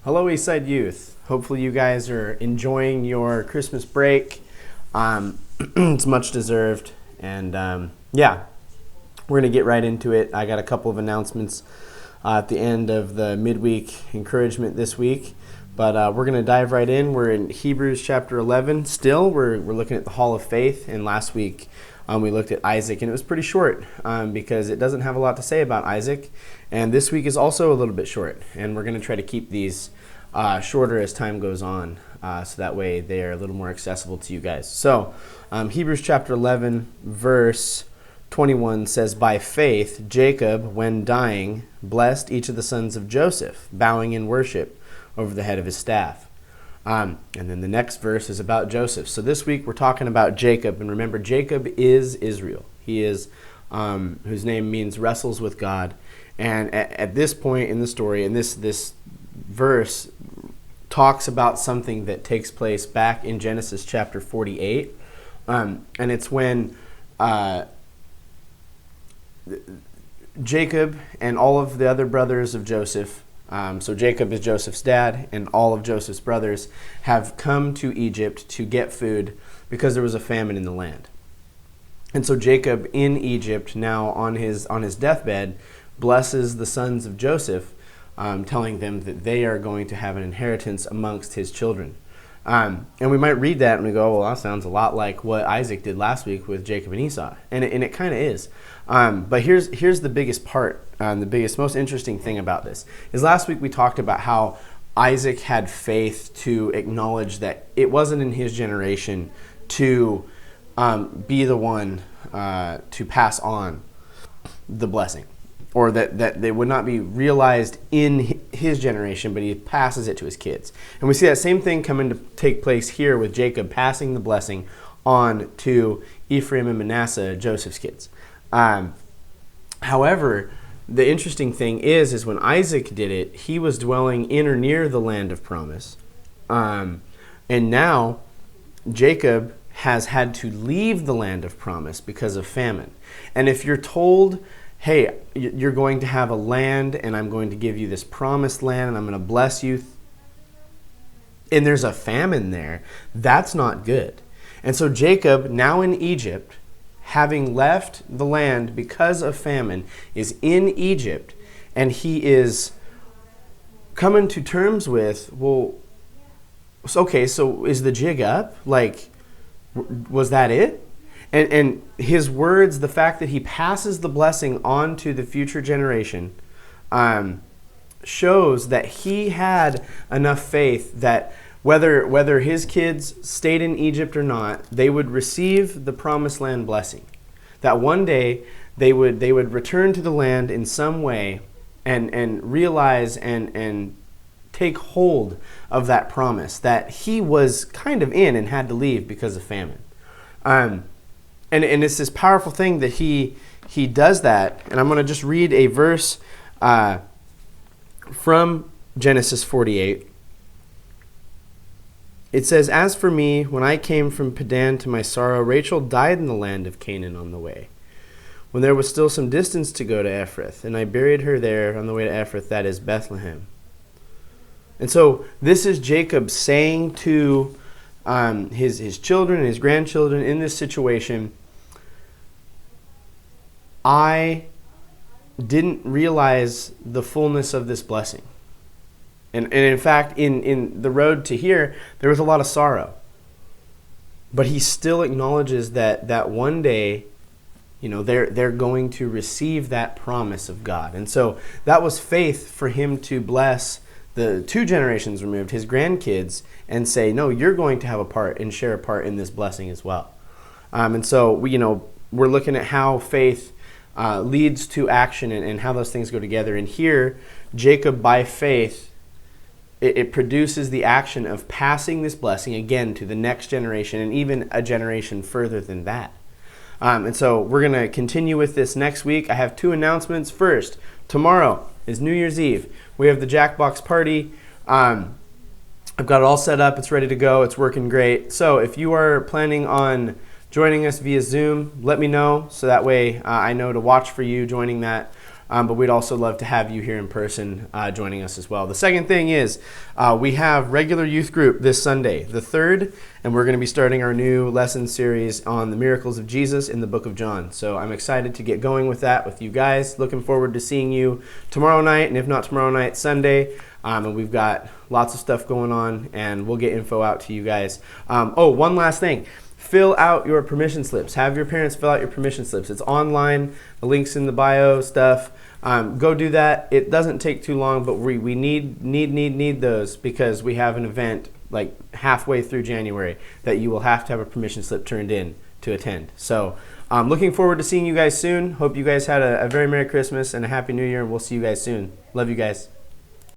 Hello, Eastside Youth. Hopefully you guys are enjoying your Christmas break. It's much deserved. And we're going to get right into it. I got a couple of announcements at the end of the midweek encouragement this week. But we're going to dive right in. We're in Hebrews chapter 11 still. We're looking at the Hall of Faith. And last week we looked at Isaac, and it was pretty short because it doesn't have a lot to say about Isaac. And this week is also a little bit short. And we're going to try to keep these shorter as time goes on, so that way they are a little more accessible to you guys. So Hebrews chapter 11, verse 21 says, "By faith Jacob, when dying, blessed each of the sons of Joseph, bowing in worship over the head of his staff." And then the next verse is about Joseph. So this week we're talking about Jacob. And remember, Jacob is Israel. He is, whose name means wrestles with God. And at this point in the story, and this verse talks about something that takes place back in Genesis chapter 48. And it's when Jacob and all of the other brothers of Joseph, so Jacob is Joseph's dad, and all of Joseph's brothers have come to Egypt to get food because there was a famine in the land. And so Jacob in Egypt, now on his deathbed, blesses the sons of Joseph, telling them that they are going to have an inheritance amongst his children. And we might read that and we go, well, that sounds a lot like what Isaac did last week with Jacob and Esau. And it kind of is. But here's the biggest part, most interesting thing about this, is last week we talked about how Isaac had faith to acknowledge that it wasn't in his generation to be the one to pass on the blessing, or that they would not be realized in his generation, but he passes it to his kids. And we see that same thing coming to take place here with Jacob passing the blessing on to Ephraim and Manasseh, Joseph's kids. However, the interesting thing is when Isaac did it, he was dwelling in or near the land of promise. And now Jacob has had to leave the land of promise because of famine. And if you're told, hey, you're going to have a land, and I'm going to give you this promised land, and I'm going to bless you, and there's a famine there, that's not good. And so Jacob, now in Egypt, having left the land because of famine, is in Egypt, and he is coming to terms with, well, okay, so is the jig up? Like, was that it? And his words, the fact that he passes the blessing on to the future generation, shows that he had enough faith that whether his kids stayed in Egypt or not, they would receive the promised land blessing. That one day they would return to the land in some way and realize and take hold of that promise that he was kind of in and had to leave because of famine. And it's this powerful thing that he does that. And I'm going to just read a verse from Genesis 48. It says, "As for me, when I came from Padan to my sorrow, Rachel died in the land of Canaan on the way, when there was still some distance to go to Ephrath, and I buried her there on the way to Ephrath, that is Bethlehem." And so this is Jacob saying to his children and his grandchildren in this situation, I didn't realize the fullness of this blessing. And in fact, in the road to here, there was a lot of sorrow. But he still acknowledges that one day, they're going to receive that promise of God. And so that was faith for him to bless the 2 generations removed, his grandkids, and say, no, you're going to have a part and share a part in this blessing as well. And so we're looking at how faith leads to action and how those things go together. And here, Jacob, by faith, it produces the action of passing this blessing again to the next generation and even a generation further than that. And so we're going to continue with this next week. I have 2 announcements. First, tomorrow is New Year's Eve. We have the Jackbox party. I've got it all set up. It's ready to go. It's working great. So if you are planning on joining us via Zoom, let me know so that way I know to watch for you joining that. but we'd also love to have you here in person joining us as well. The second thing is we have regular youth group this Sunday, the 3rd, and we're going to be starting our new lesson series on the miracles of Jesus in the book of John. So I'm excited to get going with that with you guys. Looking forward to seeing you tomorrow night, and if not tomorrow night, Sunday. And we've got lots of stuff going on, and we'll get info out to you guys. One last thing. Fill out your permission slips. Have your parents fill out your permission slips. It's online. The link's in the bio stuff. Go do that. It doesn't take too long, but we need those because we have an event like halfway through January that you will have to have a permission slip turned in to attend. So I'm looking forward to seeing you guys soon. Hope you guys had a very Merry Christmas and a Happy New Year, and we'll see you guys soon. Love you guys.